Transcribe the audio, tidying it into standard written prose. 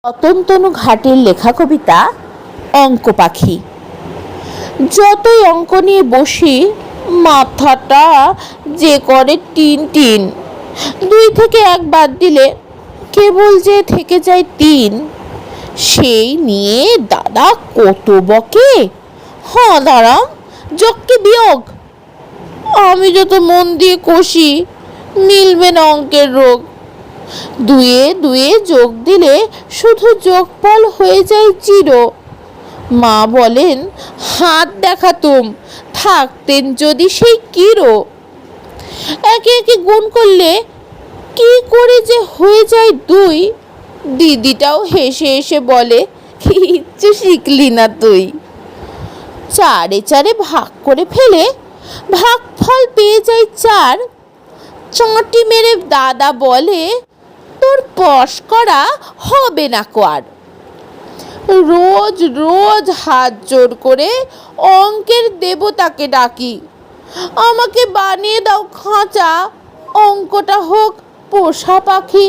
রতনতনু ঘাটের লেখা কবিতা অঙ্ক পাখি। যতই অঙ্ক নিয়ে বসি মাথাটা যে করে টিন টিন। 2 থেকে 1 বাদ দিলে কেবল যে থেকে যায় 3। সেই নিয়ে দাদা কত বকে। হ্যাঁ দাঁড়াও, যোগ কি বিয়োগ? আমি যত মন দিয়ে কষি মিলবে না অঙ্কের রোগ। 2-এ 2 যোগ দিলে শুধু যোগফল হয়ে যায় 0। মা বলেন হাত দেখাতুম থাকতেন যদি সেই কিরো। একে একে গুণ করলে কি করে যে হয়ে যায় 2। দিদিটাও হেসে হেসে বলে কিচ্ছু শিখলি না তুই। 4-এ 4 ভাগ করে ফেলে ভাগফল পেয়ে যায় 4। চাঁটি মেরে দাদা বলে তোর পশ করা হবে না কোয়ার। রোজ রোজ হাত জোর করে অঙ্কের দেবতাকে ডাকি, আমাকে বানিয়ে দাও খাঁচা, অঙ্কটা হোক পোষা পাখি।